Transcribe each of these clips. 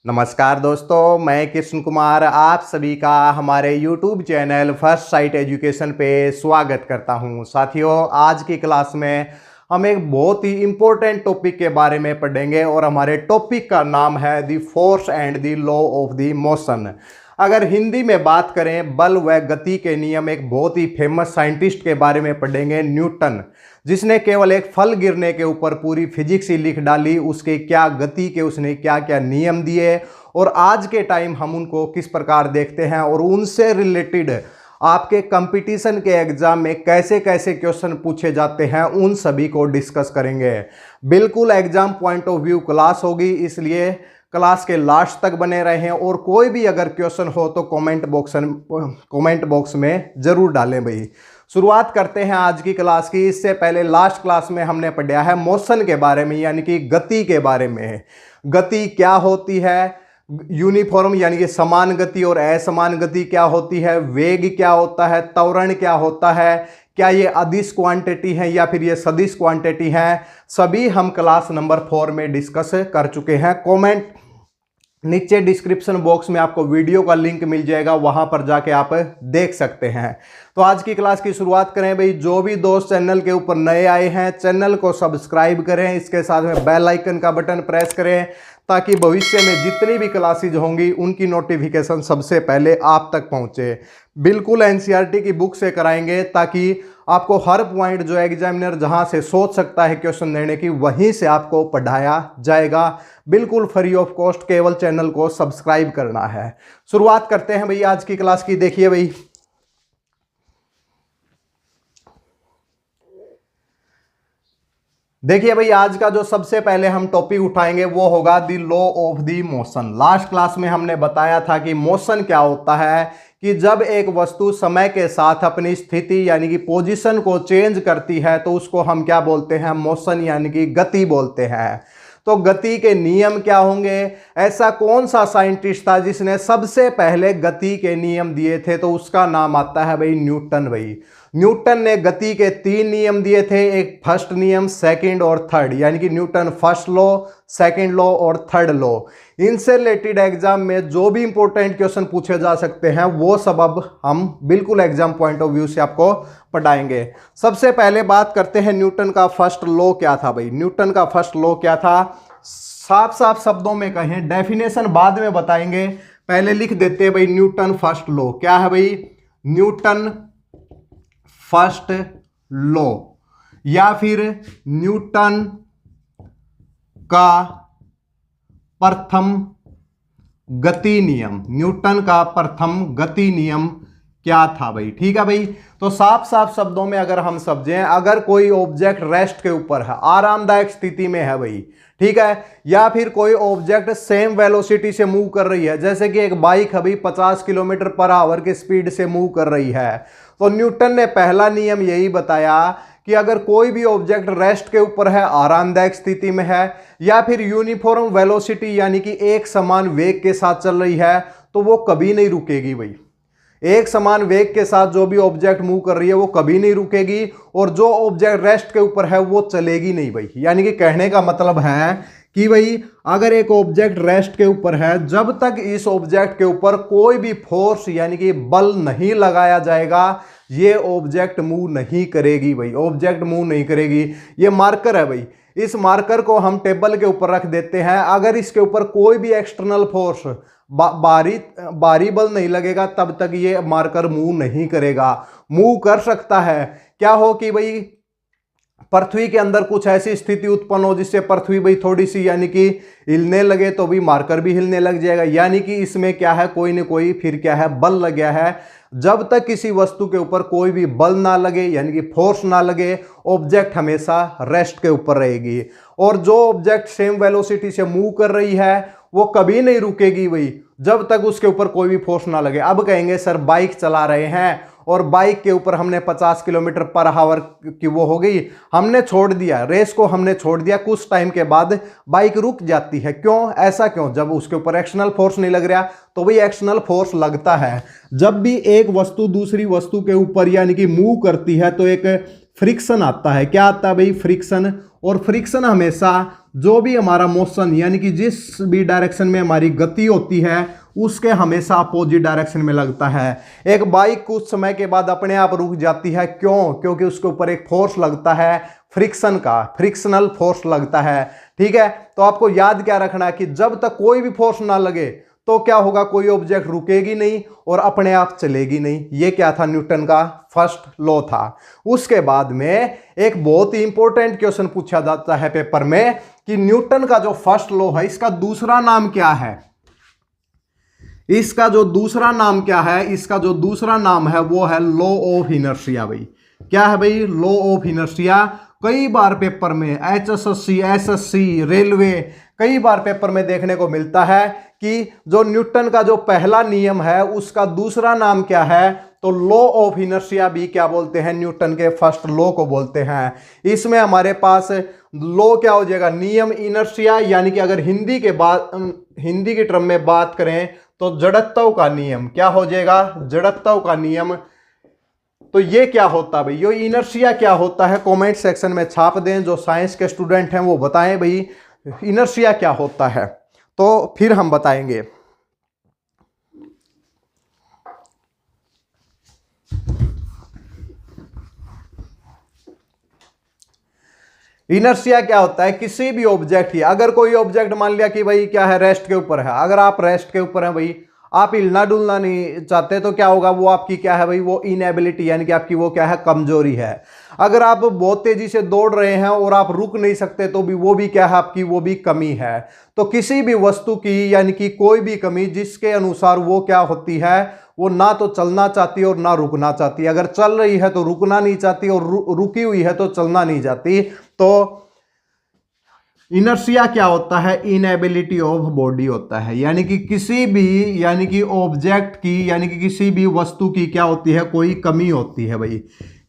नमस्कार दोस्तों, मैं कृष्ण कुमार आप सभी का हमारे YouTube channel first sight education पे स्वागत करता हूं। साथियों, आज की क्लास में हम एक बहुत ही इम्पोर्टेंट टॉपिक के बारे में पढ़ेंगे और हमारे टॉपिक का नाम है the force and the law of the motion. अगर हिंदी में बात करें, बल व गति के नियम, एक बहुत ही फेमस साइंटिस्ट के बारे में पढ़ेंगे, न्यूटन, जिसने केवल एक फल गिरने के ऊपर पूरी फिजिक्स ही लिख डाली। उसके क्या गति के उसने क्या क्या नियम दिए और आज के टाइम हम उनको किस प्रकार देखते हैं और उनसे रिलेटेड आपके कंपटीशन के एग्जाम में कैसे कैसे क्वेश्चन पूछे जाते हैं, उन सभी को डिस्कस करेंगे। बिल्कुल exam point of view class होगी, इसलिए क्लास के लास्ट तक बने रहें और कोई भी अगर क्वेश्चन हो तो कमेंट बॉक्स में जरूर डालें भाई। शुरुआत करते हैं आज की क्लास की। इससे पहले लास्ट क्लास में हमने पढ़ा है मोशन के बारे में, यानी कि गति के बारे में। गति क्या होती है, यूनिफॉर्म यानी कि समान गति और असमान गति क्या होती है, वेग क्या होता है, त्वरण क्या होता है, क्या ये अदिश क्वांटिटी है या फिर ये सदिश क्वांटिटी है, सभी हम क्लास नंबर 4 में डिस्कस कर चुके हैं। कमेंट नीचे डिस्क्रिप्शन बॉक्स में आपको वीडियो का लिंक मिल जाएगा, वहां पर जाके आप देख सकते हैं। तो आज की क्लास की शुरुआत करें भाई। जो भी दोस्त चैनल के ऊपर नए आए हैं, चैनल को सब्सक्राइब करें, इसके साथ में बेल आइकन का बटन प्रेस करें ताकि भविष्य में जितनी भी क्लासेज होंगी उनकी नोटिफिकेशन सबसे पहले आप तक पहुंचे। बिल्कुल एनसीईआरटी की बुक से कराएंगे ताकि आपको हर पॉइंट जो एग्जामिनर जहां से सोच सकता है क्वेश्चन देने की, वहीं से आपको पढ़ाया जाएगा। बिल्कुल फ्री ऑफ कॉस्ट, केवल चैनल को सब्सक्राइब करना है। शुरुआत करते हैं भाई आज की क्लास की। देखिए भाई, आज का जो सबसे पहले हम टॉपिक उठाएंगे वो होगा the law of the motion. Last class में हमने बताया था कि मोशन क्या होता है, कि जब एक वस्तु समय के साथ अपनी स्थिति यानी कि पोजीशन को चेंज करती है तो उसको हम क्या बोलते हैं, मोशन यानी कि गति बोलते हैं। तो गति के नियम क्या होंगे, ऐसा कौन सा साइंटिस्ट था जिसने सबसे पहले गति के नियम दिए थे, तो उसका नाम आता है भाई न्यूटन। भाई न्यूटन ने गति के 3 नियम दिए थे, एक फर्स्ट नियम, सेकंड और थर्ड, यानी कि Newton first law, second law और थर्ड लॉ। इनसे रिलेटेड एग्जाम में जो भी इंपॉर्टेंट क्वेश्चन पूछे जा सकते हैं वो सब अब हम बिल्कुल एग्जाम पॉइंट ऑफ व्यू से आपको पढ़ाएंगे। सबसे पहले बात करते हैं न्यूटन का फर्स्ट लॉ क्या था भाई। न्यूटन का फर्स्ट लॉ क्या था, साफ साफ शब्दों में कहें, डेफिनेशन बाद में बताएंगे, पहले लिख देते हैं भाई। न्यूटन फर्स्ट लॉ क्या है भाई, न्यूटन फर्स्ट लॉ या फिर न्यूटन का प्रथम गति नियम। न्यूटन का प्रथम गति नियम क्या था भाई, ठीक है भाई। तो साफ साफ शब्दों में अगर हम समझें, अगर कोई ऑब्जेक्ट रेस्ट के ऊपर है, आरामदायक स्थिति में है भाई, ठीक है, या फिर कोई ऑब्जेक्ट सेम वेलोसिटी से मूव कर रही है, जैसे कि एक बाइक अभी 50 किलोमीटर पर आवर की स्पीड से मूव कर रही है, तो न्यूटन ने पहला नियम यही बताया कि अगर कोई भी ऑब्जेक्ट रेस्ट के ऊपर है, आरामदायक स्थिति में है, या फिर यूनिफॉर्म वेलोसिटी यानी कि एक समान वेग के साथ चल रही है, तो वो कभी नहीं रुकेगी भाई। एक समान वेग के साथ जो भी ऑब्जेक्ट मूव कर रही है वो कभी नहीं रुकेगी, और जो ऑब्जेक्ट रेस्ट के ऊपर है वो चलेगी नहीं भाई। यानी कि कहने का मतलब है कि भाई अगर एक ऑब्जेक्ट रेस्ट के ऊपर है, जब तक इस ऑब्जेक्ट के ऊपर कोई भी फोर्स यानी कि बल नहीं लगाया जाएगा, ये ऑब्जेक्ट मूव नहीं करेगी भाई। ऑब्जेक्ट मूव नहीं करेगी। ये मार्कर है भाई, इस मार्कर को हम टेबल के ऊपर रख देते हैं, अगर इसके ऊपर कोई भी एक्सटर्नल फोर्स बारी बल नहीं लगेगा तब तक ये मार्कर मूव नहीं करेगा। मूव कर सकता है क्या हो कि भाई पृथ्वी के अंदर कुछ ऐसी स्थिति उत्पन्न हो जिससे पृथ्वी भाई थोड़ी सी यानी कि हिलने लगे तो भी मार्कर भी हिलने लग जाएगा। यानी कि इसमें क्या है, कोई न कोई फिर क्या है, बल लग गया है। जब तक किसी वस्तु के ऊपर कोई भी बल ना लगे यानी कि फोर्स ना लगे, ऑब्जेक्ट हमेशा रेस्ट के ऊपर रहेगी। और जो ऑब्जेक्ट सेम वेलोसिटी से मूव कर रही है वो कभी नहीं रुकेगी भाई, जब तक उसके ऊपर कोई भी फोर्स ना लगे। अब कहेंगे सर बाइक चला रहे हैं और बाइक के ऊपर हमने 50 किलोमीटर पर आवर की वो हो गई, हमने छोड़ दिया, रेस को हमने छोड़ दिया, कुछ टाइम के बाद बाइक रुक जाती है। क्यों, ऐसा क्यों? जब उसके ऊपर एक्सटर्नल फोर्स नहीं लग रहा। तो भाई एक्सटर्नल फोर्स लगता है जब भी एक वस्तु दूसरी वस्तु के ऊपर यानी कि मूव करती है तो एक फ्रिक्शन आता है। क्या आता है भाई? फ्रिक्शन। और फ्रिक्शन हमेशा जो भी हमारा मोशन यानी कि जिस भी डायरेक्शन में हमारी गति होती है उसके हमेशा अपोजिट डायरेक्शन में लगता है। एक बाइक कुछ समय के बाद अपने आप रुक जाती है, क्यों? क्योंकि उसके ऊपर एक फोर्स लगता है, फ्रिक्शन का, फ्रिक्शनल फोर्स लगता है। ठीक है, तो आपको याद क्या रखना है कि जब तक कोई भी फोर्स ना लगे तो क्या होगा, कोई ऑब्जेक्ट रुकेगी नहीं और अपने आप चलेगी नहीं। ये क्या था, न्यूटन का फर्स्ट लॉ था। उसके बाद में एक बहुत ही इंपॉर्टेंट क्वेश्चन पूछा जाता है पेपर में कि न्यूटन का जो फर्स्ट लॉ है इसका दूसरा नाम क्या है। इसका जो दूसरा नाम क्या है, इसका जो दूसरा नाम है वो है लॉ ऑफ इनर्शिया। भाई क्या है भाई, लॉ ऑफ इनर्शिया। कई बार पेपर में HSSC, SSC, रेलवे, कई बार पेपर में देखने को मिलता है कि जो न्यूटन का जो पहला नियम है उसका दूसरा नाम क्या है, तो लॉ ऑफ इनर्शिया भी क्या बोलते हैं, न्यूटन के फर्स्ट लॉ को बोलते हैं। इसमें हमारे पास लॉ क्या हो जाएगा, नियम इनर्शिया, यानी कि अगर हिंदी की टर्म में बात करें तो जड़त्व का नियम। क्या हो जाएगा, जड़त्व का नियम। तो ये क्या होता है भाई, ये इनर्शिया क्या होता है, कमेंट सेक्शन में छाप दें। जो साइंस के स्टूडेंट हैं वो बताएं भाई इनर्शिया क्या होता है, तो फिर हम बताएंगे। इनर्शिया क्या होता है, किसी भी ऑब्जेक्ट की, अगर कोई ऑब्जेक्ट मान लिया कि भाई क्या है, रेस्ट के ऊपर है, अगर आप रेस्ट के ऊपर है भाई, आप हिलना डुलना नहीं चाहते, तो क्या होगा, वो आपकी क्या है भाई, वो इनएबिलिटी यानी कि आपकी वो क्या है, कमजोरी है। अगर आप बहुत तेजी से दौड़ रहे हैं और आप रुक नहीं सकते तो भी वो भी क्या है आपकी, वो भी कमी है। तो किसी भी वस्तु की यानी कि कोई भी कमी जिसके अनुसार वो क्या होती है, वो ना तो चलना चाहती और ना रुकना चाहती। अगर चल रही है तो रुकना नहीं चाहती और रुकी हुई है तो चलना नहीं चाहती। तो इनर्शिया क्या होता है, इनएबिलिटी ऑफ बॉडी होता है, यानी कि किसी भी यानी कि ऑब्जेक्ट की यानी कि किसी भी वस्तु की क्या होती है, कोई कमी होती है भाई।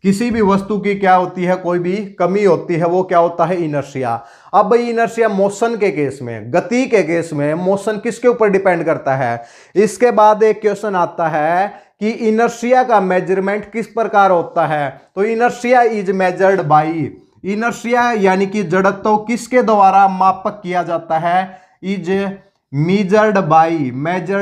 किसी भी वस्तु की क्या होती है, कोई भी कमी होती है, वो क्या होता है, इनर्शिया। अब भाई इनर्शिया मोशन के केस में, गति के केस में मोशन किसके ऊपर डिपेंड करता है। इसके बाद एक क्वेश्चन आता है कि इनर्शिया का मेजरमेंट किस प्रकार होता है, तो inertia is measured by, inertia यानी कि जड़त्व किसके द्वारा मापक किया जाता है, इज मेजर्ड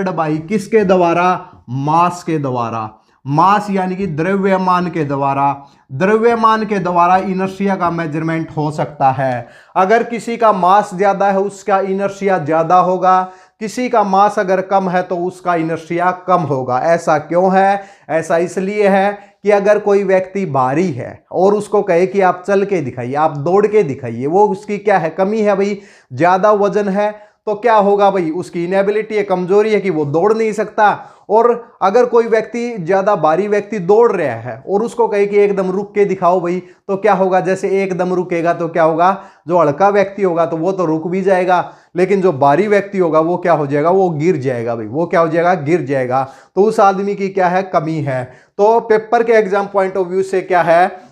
बाई किसके द्वारा, मास के द्वारा। मास यानी कि द्रव्यमान के द्वारा, द्रव्यमान के द्वारा इनर्शिया का मेजरमेंट हो सकता है। अगर किसी का मास ज्यादा है उसका इनर्शिया ज्यादा होगा, किसी का मास अगर कम है तो उसका इनर्शिया कम होगा। ऐसा क्यों है, ऐसा इसलिए है कि अगर कोई व्यक्ति भारी है और उसको कहे कि आप चल के दिखाइए, आप दौड़ के दिखाइए, वो उसकी क्या है, कमी है भाई, ज्यादा वजन है, तो क्या होगा भाई, उसकी इनएबिलिटी है, कमजोरी है कि वो दौड़ नहीं सकता। और अगर कोई व्यक्ति ज्यादा भारी व्यक्ति दौड़ रहा है और उसको कहे कि एकदम रुक के दिखाओ भाई, तो क्या होगा, जैसे एकदम रुकेगा तो क्या होगा, जो हल्का व्यक्ति होगा तो वो तो रुक भी जाएगा, लेकिन जो भारी व्यक्ति होगा वो क्या हो जाएगा, वो गिर जाएगा भाई, वो क्या हो जाएगा, गिर जाएगा। तो उस आदमी की क्या है, कमी है। तो पेपर के एग्जाम पॉइंट ऑफ व्यू से क्या है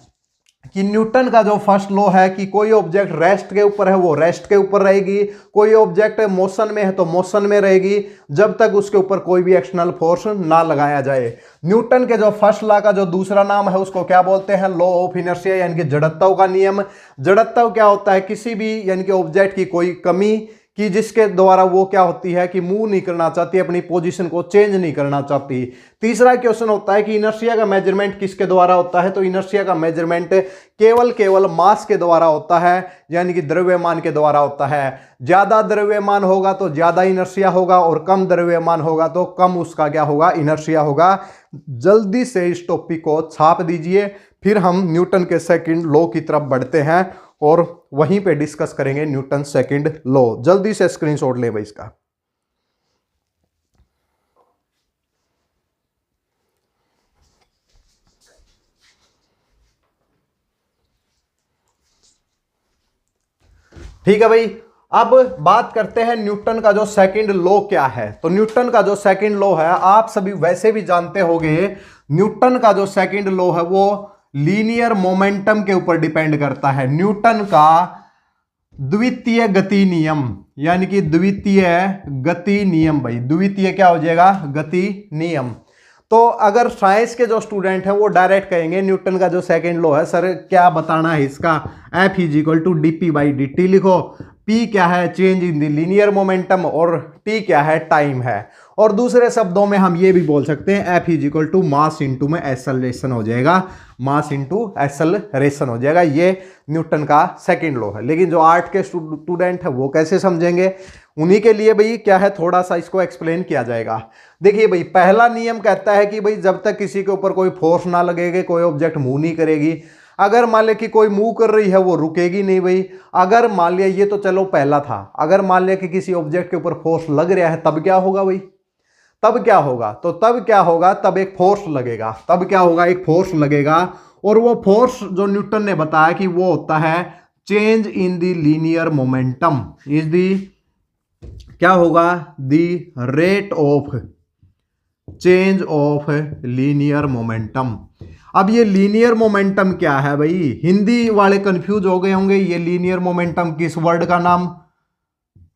कि न्यूटन का जो फर्स्ट लॉ है कि कोई ऑब्जेक्ट रेस्ट के ऊपर है वो रेस्ट के ऊपर रहेगी, कोई ऑब्जेक्ट मोशन में है तो मोशन में रहेगी, जब तक उसके ऊपर कोई भी एक्सटर्नल फोर्स ना लगाया जाए। न्यूटन के जो फर्स्ट लॉ का जो दूसरा नाम है उसको क्या बोलते हैं, लॉ ऑफ इनर्शिया यानी कि जड़त्व का नियम। जड़त्व क्या होता है, किसी भी यानी कि ऑब्जेक्ट की कोई कमी कि जिसके द्वारा वो क्या होती है कि मूव नहीं करना चाहती, अपनी पोजीशन को चेंज नहीं करना चाहती। तीसरा क्वेश्चन होता है कि इनर्शिया का मेजरमेंट किसके द्वारा होता है, तो इनर्शिया का मेजरमेंट केवल मास के द्वारा होता है, यानी कि द्रव्यमान के द्वारा होता है। ज्यादा द्रव्यमान होगा तो ज्यादा इनर्शिया होगा और कम द्रव्यमान होगा तो कम उसका क्या होगा, इनर्शिया होगा। जल्दी से इस टॉपिक को छाप दीजिए, फिर हम न्यूटन के सेकंड लॉ की तरफ बढ़ते हैं और वहीं पे डिस्कस करेंगे न्यूटन सेकंड लॉ। जल्दी से स्क्रीनशॉट ले भाई इसका। ठीक है भाई, अब बात करते हैं न्यूटन का जो सेकंड लॉ क्या है। तो न्यूटन का जो सेकंड लॉ है आप सभी वैसे भी जानते होंगे, न्यूटन का जो सेकंड लॉ है वो लीनियर मोमेंटम के ऊपर डिपेंड करता है। न्यूटन का द्वितीय गति नियम यानी कि द्वितीय गति नियम भाई, द्वितीय क्या हो जाएगा, गति नियम। तो अगर साइंस के जो स्टूडेंट हैं वो डायरेक्ट कहेंगे न्यूटन का जो सेकंड लॉ है, सर क्या बताना है इसका, F is equal to dp/dt लिखो। P क्या है, change in the linear momentum, और T क्या है, टाइम है। और दूसरे शब्दों में हम ये भी बोल सकते हैं F is equal to mass into में एक्सेलरेशन हो जाएगा, मास इंटू एक्सेलरेशन हो जाएगा। ये न्यूटन का सेकंड लॉ है। लेकिन जो आर्ट के स्टूडेंट है वो कैसे समझेंगे, उन्हीं के लिए भाई क्या है, थोड़ा सा इसको एक्सप्लेन किया जाएगा। देखिए भाई, पहला नियम कहता है कि भाई जब तक किसी के ऊपर कोई फोर्स ना लगेगी कोई ऑब्जेक्ट मूव नहीं करेगी। अगर मान लिया कि कोई मूव कर रही है वो रुकेगी नहीं भाई। अगर मान लिया, ये तो चलो पहला था, अगर मान लिया कि किसी ऑब्जेक्ट के ऊपर फोर्स लग रहा है तब क्या होगा भाई, तब क्या होगा, तो तब क्या होगा, तब एक फोर्स लगेगा, तब क्या होगा, एक फोर्स लगेगा। और वो फोर्स जो न्यूटन ने बताया कि वो होता है change in the linear momentum, is the क्या होगा, the rate of change of linear momentum. अब ये लीनियर मोमेंटम क्या है भाई, हिंदी वाले कंफ्यूज हो गए होंगे, ये लीनियर मोमेंटम किस वर्ड का नाम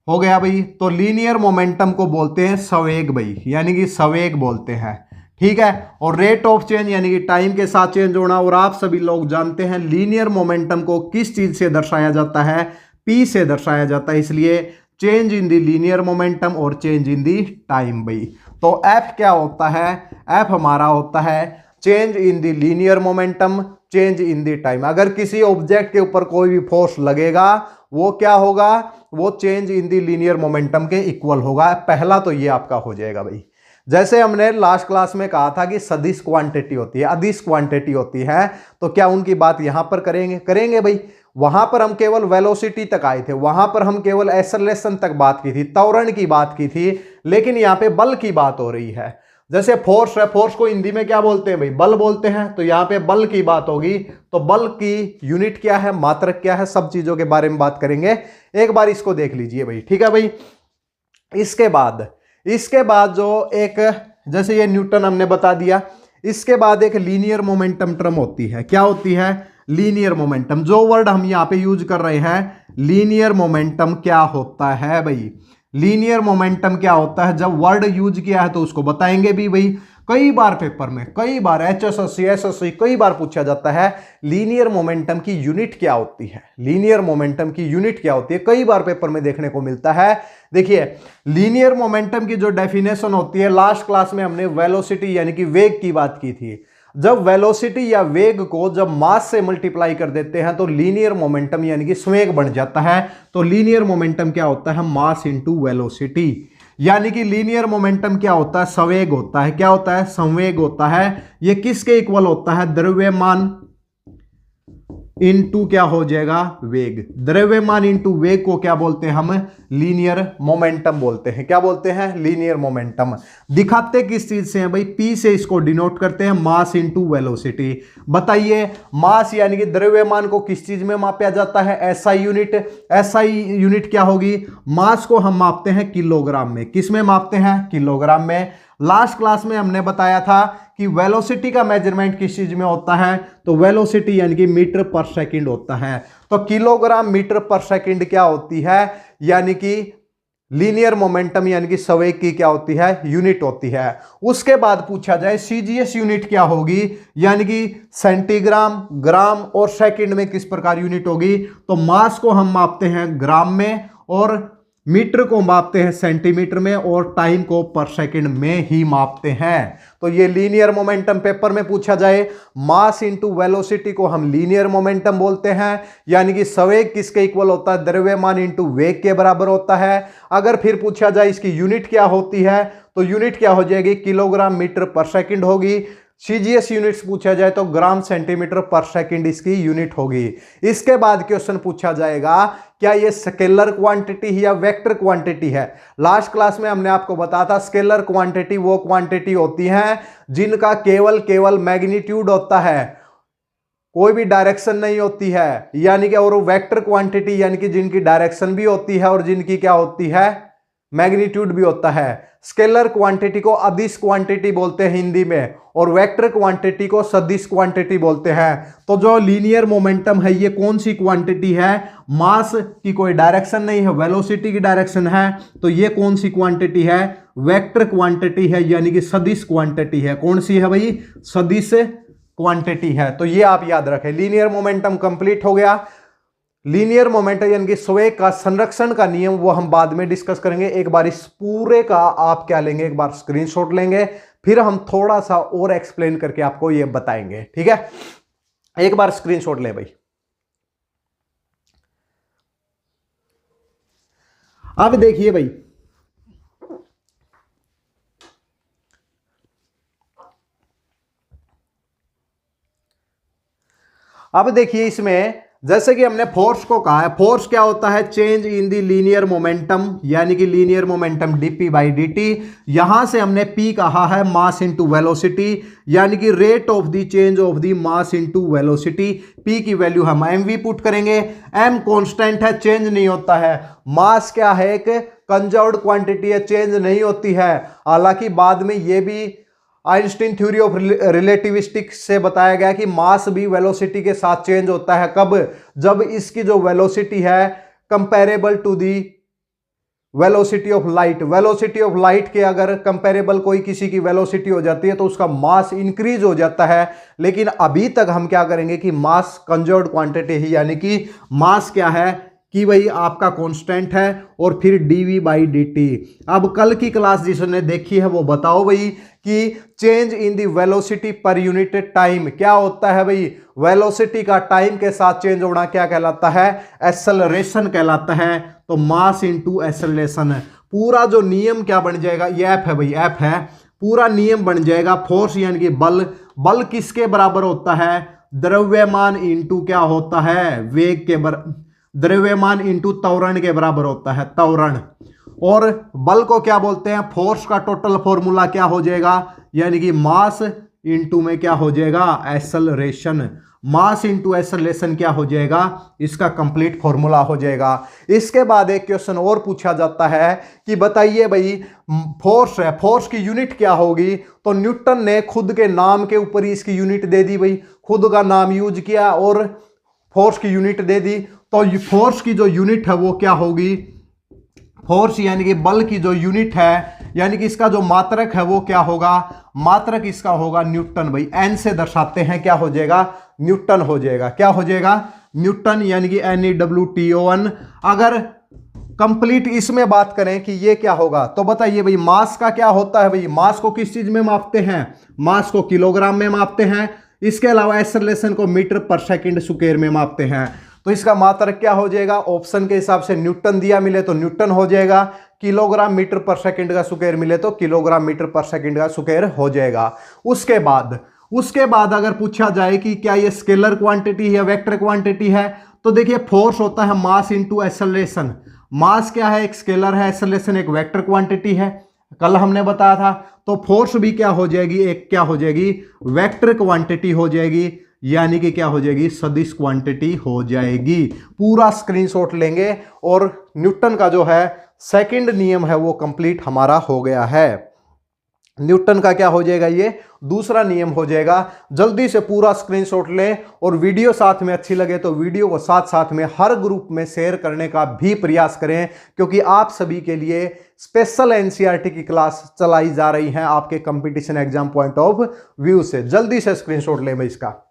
हो गया भाई। तो लीनियर मोमेंटम को बोलते हैं संवेग भाई, यानी कि संवेग बोलते हैं, ठीक है। और रेट ऑफ चेंज यानी कि टाइम के साथ चेंज होना। और आप सभी लोग जानते हैं लीनियर मोमेंटम को किस चीज से दर्शाया जाता है, P से दर्शाया जाता है, इसलिए change in the linear momentum और चेंज इन द टाइम भाई। तो F क्या होता है, F हमारा होता है change in the linear momentum, change in the time. अगर किसी ऑब्जेक्ट के ऊपर कोई भी फोर्स लगेगा वो क्या होगा, वो change in the linear momentum के इक्वल होगा। पहला तो ये आपका हो जाएगा भाई। जैसे हमने लास्ट क्लास में कहा था कि सदिश क्वांटिटी होती है, अदिश क्वांटिटी होती है, तो क्या उनकी बात यहां पर करेंगे भाई। वहां पर हम केवल वेलोसिटी तक आए थे, वहां पर हम केवल एक्सेलरेशन तक बात की थी, त्वरण की बात की थी। लेकिन यहां पे बल की बात हो रही है। जैसे फोर्स है, फोर्स को हिंदी में क्या बोलते हैं भाई, बल बोलते हैं। तो यहां पे बल की बात होगी, तो बल की यूनिट क्या है, मात्रक क्या है, सब चीजों के बारे में बात करेंगे। एक बार इसको देख लीजिए भाई, ठीक है भाई। इसके बाद जो एक, जैसे ये न्यूटन हमने बता दिया, इसके बाद एक लीनियर मोमेंटम टर्म होती है। क्या होती है, लीनियर मोमेंटम। जो वर्ड हम यहां पे यूज कर रहे हैं, लीनियर मोमेंटम क्या होता है भाई, लीनियर मोमेंटम क्या होता है। जब वर्ड यूज किया है तो उसको बताएंगे भी भाई। कई बार पेपर में, कई बार HSSC SSC कई बार पूछा जाता है लीनियर मोमेंटम की यूनिट क्या होती है, लीनियर मोमेंटम की यूनिट क्या होती है, कई बार पेपर में देखने को मिलता है। देखिए, लीनियर मोमेंटम की जो डेफिनेशन होती है, लास्ट क्लास में हमने वेलोसिटी यानी कि वेग की बात की थी। जब वेलोसिटी या वेग को जब मास से मल्टीप्लाई कर देते हैं तो लीनियर मोमेंटम यानी कि संवेग बन जाता है। तो लीनियर मोमेंटम क्या होता है, मास इंटू वेलोसिटी, यानी कि लीनियर मोमेंटम क्या होता है, संवेग होता है। क्या होता है, संवेग होता है। ये किसके इक्वल होता है, द्रव्यमान इंटू क्या हो जाएगा, वेग। द्रव्यमान इंटू वेग को क्या बोलते हैं हम, लीनियर मोमेंटम बोलते हैं। क्या बोलते हैं, लीनियर मोमेंटम। दिखाते किस चीज से हैं भाई, P से इसको डिनोट करते हैं, मास इंटू वेलोसिटी। बताइए, मास यानी कि द्रव्यमान को किस चीज में मापा जाता है, SI यूनिट। SI यूनिट क्या होगी, मास को हम मापते हैं किलोग्राम में। किस में मापते हैं, किलोग्राम में। लास्ट क्लास में हमने बताया था कि वेलोसिटी का मेजरमेंट किस चीज में होता है, तो वेलोसिटी यानी कि मीटर पर सेकंड होता है। तो किलोग्राम मीटर पर सेकंड क्या होती है, यानी कि लीनियर मोमेंटम यानी कि संवेग की क्या होती है, यूनिट होती है। उसके बाद पूछा जाए CGS यूनिट क्या होगी, यानी कि सेंटीग्राम, ग्राम और सेकंड में किस प्रकार यूनिट होगी। तो मास को हम मापते हैं ग्राम में, और मीटर को मापते हैं सेंटीमीटर में, और टाइम को पर सेकंड में ही मापते हैं। तो ये लीनियर मोमेंटम पेपर में पूछा जाए, मास इंटू वेलोसिटी को हम लीनियर मोमेंटम बोलते हैं, यानी कि संवेग किसके इक्वल होता है, द्रव्यमान इंटू वेग के बराबर होता है। अगर फिर पूछा जाए इसकी यूनिट क्या होती है, तो यूनिट क्या हो जाएगी, किलोग्राम मीटर पर सेकंड होगी। CGS यूनिट्स पूछा जाए तो ग्राम सेंटीमीटर पर सेकंड इसकी यूनिट होगी। इसके बाद क्वेश्चन पूछा जाएगा, क्या ये स्केलर क्वांटिटी या वेक्टर क्वांटिटी है। लास्ट क्लास में हमने आपको बताया था स्केलर क्वांटिटी वो क्वांटिटी होती है जिनका केवल मैग्नीट्यूड होता है, कोई भी डायरेक्शन नहीं होती है, यानी कि। और वेक्टर क्वांटिटी यानी कि जिनकी डायरेक्शन भी होती है और जिनकी क्या होती है, मैग्नीट्यूड भी होता है। स्केलर क्वांटिटी को अदिश क्वांटिटी बोलते हैं हिंदी में, और वेक्टर क्वांटिटी को सदिश क्वांटिटी बोलते हैं। तो जो लीनियर मोमेंटम है ये कौन सी क्वांटिटी है? मास की कोई डायरेक्शन नहीं है, वेलोसिटी की डायरेक्शन है, तो ये कौन सी क्वांटिटी है? वेक्टर क्वांटिटी है, यानी कि सदिश क्वांटिटी है। कौन सी है भाई? सदिश क्वांटिटी है। तो ये आप याद रखें। लीनियर मोमेंटम कंप्लीट हो गया। लीनियर मोमेंटम यानी कि संवेग का संरक्षण का नियम वो हम बाद में डिस्कस करेंगे। एक बार इस पूरे का आप क्या लेंगे, एक बार स्क्रीनशॉट लेंगे, फिर हम थोड़ा सा और एक्सप्लेन करके आपको ये बताएंगे। ठीक है, एक बार स्क्रीनशॉट ले भाई। अब देखिए भाई, अब देखिए इसमें जैसे कि हमने फोर्स को कहा है, फोर्स क्या होता है? Change in the linear momentum, यानी कि linear momentum dp by dt। यहां से हमने p कहा है मास इनटू वेलोसिटी, यानी कि rate of the change of the mass into velocity. p की वैल्यू हम mv पुट करेंगे। m कांस्टेंट है, चेंज नहीं होता है। मास क्या है? एक कंजर्व्ड क्वांटिटी है, चेंज नहीं होती है। हालांकि बाद में यह भी आइंस्टीन थ्योरी ऑफ रिलेटिविस्टिक्स से बताया गया कि मास भी वेलोसिटी के साथ चेंज होता है। कब? जब इसकी जो वेलोसिटी है comparable to the velocity of light. Velocity of light के अगर कंपेरेबल कोई किसी की वेलोसिटी हो जाती है तो उसका मास इंक्रीज हो जाता है। लेकिन अभी तक हम क्या करेंगे कि मास कंजर्व्ड क्वांटिटी ही, यानी कि मास क्या है कि भाई आपका कांस्टेंट है, और फिर dv बाई dt। अब कल की क्लास जिसने देखी है वो बताओ भाई कि change in the velocity per unit time क्या होता है भाई? वेलोसिटी का टाइम के साथ चेंज होना क्या कहलाता है? एक्सेलरेशन कहलाता है। तो मास इनटू एक्सेलरेशन, पूरा जो नियम क्या बन जाएगा? ये एफ है भाई, एफ है। पूरा नियम बन जाएगा फोर्स यानी कि बल। बल किसके बराबर होता है? द्रव्यमान इंटू क्या होता है? वेग के बराबर, द्रव्यमान इंटू त्वरण के बराबर होता है, त्वरण। और बल को क्या बोलते हैं? फोर्स का टोटल फॉर्मूला क्या हो जाएगा? यानी कि मास इंटू में क्या हो जाएगा? एक्सेलरेशन। मास इंटू एक्सेलरेशन क्या हो जाएगा? इसका कंप्लीट फॉर्मूला हो जाएगा। इसके बाद एक क्वेश्चन और पूछा जाता है कि बताइए भाई, फोर्स है, फोर्स की यूनिट क्या होगी? तो न्यूटन ने खुद के नाम के ऊपर ही इसकी यूनिट दे दी भाई, खुद का नाम यूज किया और फोर्स की यूनिट दे दी। तो फोर्स की जो यूनिट है वो क्या होगी? फोर्स यानी कि बल की जो यूनिट है, यानी कि इसका जो मात्रक है वो क्या होगा? मात्रक इसका होगा न्यूटन भाई। एन से दर्शाते हैं, क्या हो जाएगा? न्यूटन हो जाएगा। क्या हो जाएगा? न्यूटन, यानी कि NEWTON। अगर कंप्लीट इसमें बात करें कि ये क्या होगा, तो बताइए भाई मास का क्या होता है भाई? मास को किस चीज में मापते हैं? मास को किलोग्राम में मापते हैं। इसके अलावा एक्सेलरेशन को मीटर पर सेकंड स्क्वायर में मापते हैं। तो इसका मात्रक क्या हो जाएगा? ऑप्शन के हिसाब से न्यूटन दिया मिले तो न्यूटन हो जाएगा, किलोग्राम मीटर पर सेकंड का स्क्वायर मिले तो किलोग्राम मीटर पर सेकंड का स्क्वायर हो जाएगा। उसके बाद अगर पूछा जाए कि क्या ये स्केलर क्वांटिटी है या वेक्टर क्वांटिटी है, तो देखिए फोर्स होता है मास इंटू एक्सेलरेशन। मास क्या है? एक स्केलर है, एक्सेलरेशन एक वेक्टर क्वांटिटी है, कल हमने बताया था। तो फोर्स भी क्या हो जाएगी? एक क्या हो जाएगी? वेक्टर क्वांटिटी हो जाएगी, यानी कि क्या हो जाएगी? सदिश क्वांटिटी हो जाएगी। पूरा स्क्रीनशॉट लेंगे और न्यूटन का जो है सेकंड नियम है वो कंप्लीट हमारा हो गया है। न्यूटन का क्या हो जाएगा? ये दूसरा नियम हो जाएगा। जल्दी से पूरा स्क्रीनशॉट लें, और वीडियो साथ में अच्छी लगे तो वीडियो को साथ साथ में हर ग्रुप में शेयर करने का भी प्रयास करें, क्योंकि आप सभी के लिए स्पेशल एनसीईआरटी की क्लास चलाई जा रही है आपके competition exam point of view से। जल्दी से स्क्रीनशॉट लें भाई इसका।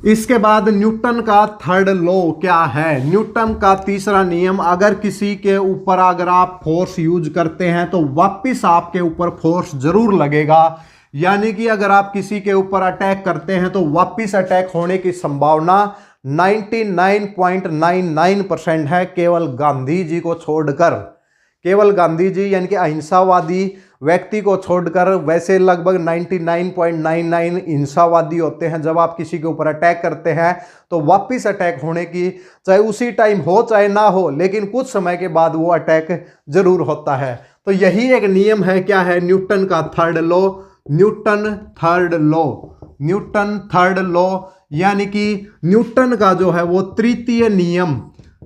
इसके बाद न्यूटन का थर्ड लॉ क्या है? न्यूटन का तीसरा नियम, अगर किसी के ऊपर अगर आप फोर्स यूज करते हैं तो वापस आपके ऊपर फोर्स जरूर लगेगा। यानी कि अगर आप किसी के ऊपर अटैक करते हैं तो वापस अटैक होने की संभावना 99.99% है, केवल गांधी जी को छोड़कर। केवल गांधी जी यानी कि अहिंसावादी व्यक्ति को छोड़कर वैसे लगभग 99.99 हिंसावादी होते हैं। जब आप किसी के ऊपर अटैक करते हैं तो वापस अटैक होने की, चाहे उसी टाइम हो चाहे ना हो, लेकिन कुछ समय के बाद वो अटैक जरूर होता है। तो यही एक नियम है, क्या है? न्यूटन का third law. Newton third law यानी कि न्यूटन का जो है वो तृतीय नियम,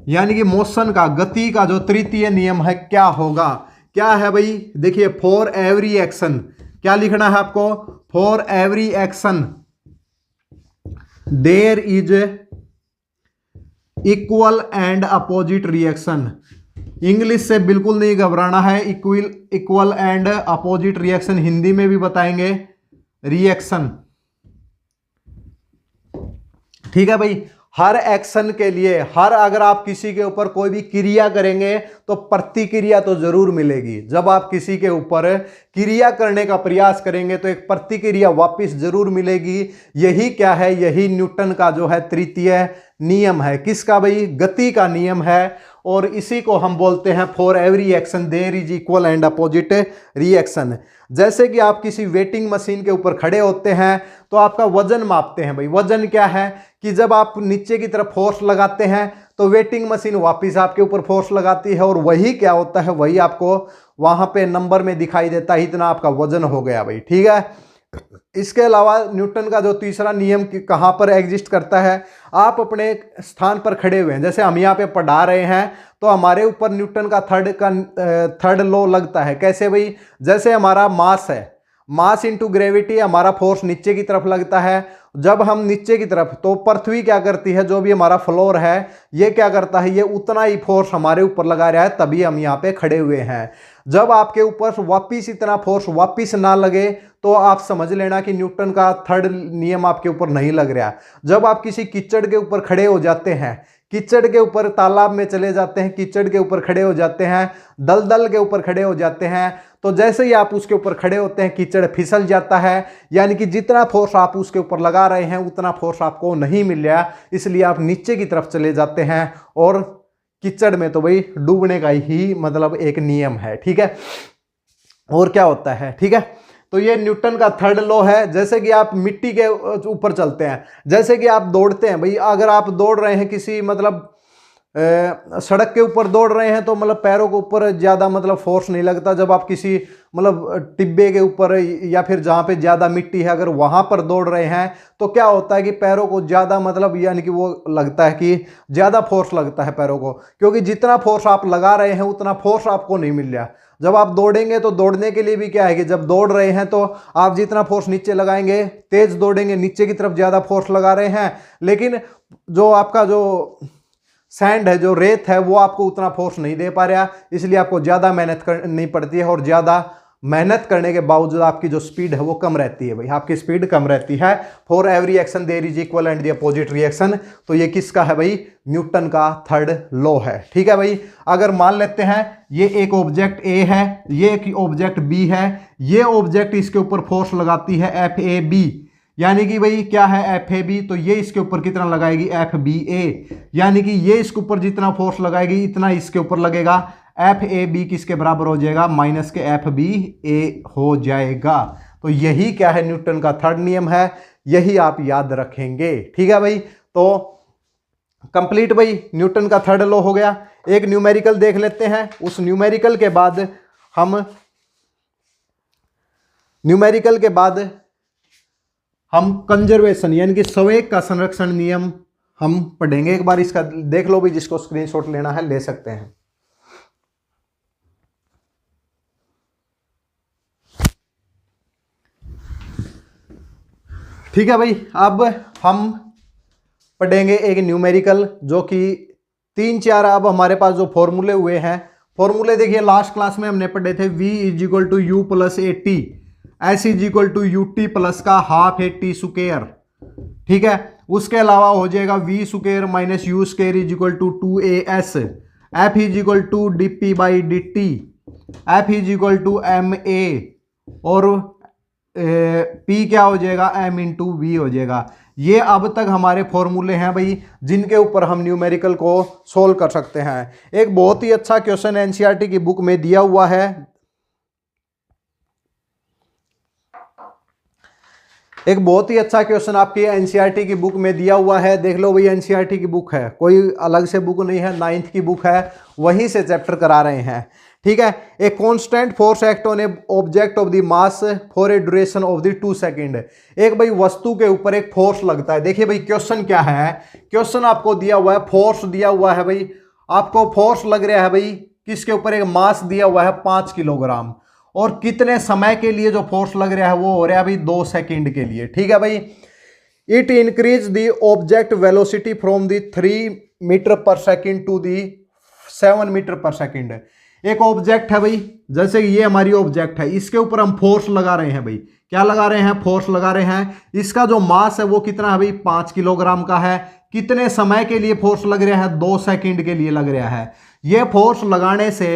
यानी कि मोशन का, गति का जो तृतीय नियम है क्या होगा? क्या है भाई? देखिए, फॉर एवरी एक्शन, क्या लिखना है आपको? For every action there is equal and opposite reaction. English से बिल्कुल नहीं घबराना है, equal and opposite reaction Hindi में भी बताएंगे, रिएक्शन। ठीक है भाई, हर एक्शन के लिए, अगर आप किसी के ऊपर कोई भी क्रिया करेंगे तो प्रतिक्रिया तो जरूर मिलेगी। जब आप किसी के ऊपर क्रिया करने का प्रयास करेंगे तो एक प्रतिक्रिया वापस जरूर मिलेगी। यही क्या है? यही न्यूटन का जो है तृतीय नियम है। किसका भाई? गति का नियम है। और इसी को हम बोलते हैं for every action there is equal and opposite reaction. जैसे कि आप किसी वेटिंग मशीन के ऊपर खड़े होते हैं तो आपका वजन मापते हैं भाई। वजन क्या है कि जब आप नीचे की तरफ फोर्स लगाते हैं तो वेटिंग मशीन वापस आपके ऊपर फोर्स लगाती है, और वही क्या होता है, वही आपको वहां पे नंबर में दिखाई देता है, इतना आपका वजन हो गया भाई। ठीक है। इसके अलावा न्यूटन का जो तीसरा नियम कहाँ पर एग्जिस्ट करता है? आप अपने स्थान पर खड़े हुए हैं, जैसे हम यहाँ पे पढ़ा रहे हैं तो हमारे ऊपर न्यूटन का थर्ड लॉ लगता है। कैसे भाई? जैसे हमारा मास है, मास इंटू ग्रेविटी, हमारा फोर्स नीचे की तरफ लगता है। जब हम नीचे की तरफ, तो पृथ्वी क्या करती है, जो भी हमारा फ्लोर है ये क्या करता है, ये उतना ही फोर्स हमारे ऊपर लगा रहा है, तभी हम यहाँ पे खड़े हुए हैं। जब आपके ऊपर वापिस इतना फोर्स वापिस ना लगे तो आप समझ लेना कि न्यूटन का थर्ड नियम आपके ऊपर नहीं लग रहा। जब आप किसी कीचड़ के ऊपर खड़े हो जाते हैं, कीचड़ के ऊपर तालाब में चले जाते हैं, कीचड़ के ऊपर खड़े हो जाते हैं, दलदल के ऊपर खड़े हो जाते हैं, तो जैसे ही आप उसके ऊपर खड़े होते हैं कीचड़ फिसल जाता है। यानी कि जितना फोर्स आप उसके ऊपर लगा रहे हैं उतना फोर्स आपको नहीं मिल रहा, इसलिए आप नीचे की तरफ चले जाते हैं। और कीचड़ में तो भाई डूबने का ही मतलब एक नियम है। ठीक है। और क्या होता है? ठीक है, तो ये न्यूटन का थर्ड लॉ है। जैसे कि आप मिट्टी के ऊपर चलते हैं, जैसे कि आप दौड़ते हैं भाई, अगर आप दौड़ रहे हैं किसी मतलब सड़क के ऊपर दौड़ रहे हैं तो मतलब पैरों के ऊपर ज़्यादा मतलब फोर्स नहीं लगता। जब आप किसी मतलब टिब्बे के ऊपर या फिर जहाँ पे ज़्यादा मिट्टी है अगर वहाँ पर दौड़ रहे हैं तो क्या होता है कि पैरों को ज़्यादा मतलब यानी कि वो लगता है कि ज़्यादा फोर्स लगता है पैरों को, क्योंकि जितना फोर्स आप लगा रहे हैं उतना फोर्स आपको नहीं मिल रहा। जब आप दौड़ेंगे तो दौड़ने के लिए भी क्या है कि जब दौड़ रहे हैं तो आप जितना फोर्स नीचे लगाएंगे, तेज दौड़ेंगे, नीचे की तरफ ज़्यादा फोर्स लगा रहे हैं, लेकिन जो आपका जो सैंड है, जो रेत है, वो आपको उतना फोर्स नहीं दे पा रहा, इसलिए आपको ज़्यादा मेहनत करनी पड़ती है। और ज़्यादा मेहनत करने के बावजूद आपकी जो स्पीड है वो कम रहती है भाई, आपकी स्पीड कम रहती है। For every action there is equal and the opposite reaction. तो ये किसका है भाई? न्यूटन का थर्ड लॉ है। ठीक है भाई। अगर मान लेते हैं ये एक ऑब्जेक्ट ए है, ये एक ऑब्जेक्ट बी है, ये ऑब्जेक्ट इसके ऊपर फोर्स लगाती है FAB, यानी कि भाई क्या है FAB, तो ये इसके ऊपर कितना लगाएगी FBA, यानी कि ये इसके ऊपर जितना फोर्स लगाएगी इतना इसके ऊपर लगेगा। FAB किसके बराबर हो जाएगा? माइनस के FBA हो जाएगा। तो यही क्या है? न्यूटन का थर्ड नियम है, यही आप याद रखेंगे। ठीक है भाई। तो कंप्लीट भाई, न्यूटन का थर्ड लॉ हो गया। एक न्यूमेरिकल देख लेते हैं, उस न्यूमेरिकल के बाद हम कंजर्वेशन यानी कि संवेग का संरक्षण नियम हम पढ़ेंगे। एक बार इसका देख लो भी, जिसको स्क्रीनशॉट लेना है ले सकते हैं। ठीक है भाई। अब हम पढ़ेंगे एक न्यूमेरिकल जो कि 3-4 अब हमारे पास जो फॉर्मूले हुए हैं, फॉर्मूले देखिए लास्ट क्लास में हमने पढ़े थे। V = U + AT, S = UT plus का ½ AT स्क्वायर। ठीक है। उसके अलावा हो जाएगा V² - U² = 2AS, F = dP/dt, F = ma, और P क्या हो जाएगा? M × V हो जाएगा। ये अब तक हमारे फॉर्मूले हैं भाई, जिनके ऊपर हम न्यूमेरिकल को सोल्व कर सकते हैं। एक बहुत ही अच्छा क्वेश्चन NCERT की बुक में दिया हुआ है। एक बहुत ही अच्छा क्वेश्चन आपकी NCERT की बुक में दिया हुआ है। देख लो भाई, NCERT की बुक है, कोई अलग से बुक नहीं है, 9th की बुक है, वहीं से चैप्टर करा रहे हैं। ठीक है। A constant force act on A object of the mass for a duration of the 2 second. एक भाई वस्तु के ऊपर एक फोर्स लगता है। देखिए भाई क्वेश्चन क्या है, क्वेश्चन आपको दिया हुआ है, फोर्स दिया हुआ है भाई, आपको फोर्स लग रहा है भाई किसके ऊपर, एक मास दिया हुआ है 5 किलोग्राम, और कितने समय के लिए जो फोर्स लग रहा है वो हो रहा है भाई 2 सेकंड के लिए। ठीक है भाई। It increase the object velocity from the 3 metre per second to the 7 metre per second. एक ऑब्जेक्ट है भाई, जैसे ये हमारी ऑब्जेक्ट है, इसके ऊपर हम फोर्स लगा रहे हैं भाई, क्या लगा रहे हैं, फोर्स लगा रहे हैं। इसका जो मास है वो कितना है भाई 5 किलोग्राम का है। कितने समय के लिए फोर्स लग रहा है, 2 सेकंड के लिए लग रहा है। ये फोर्स लगाने से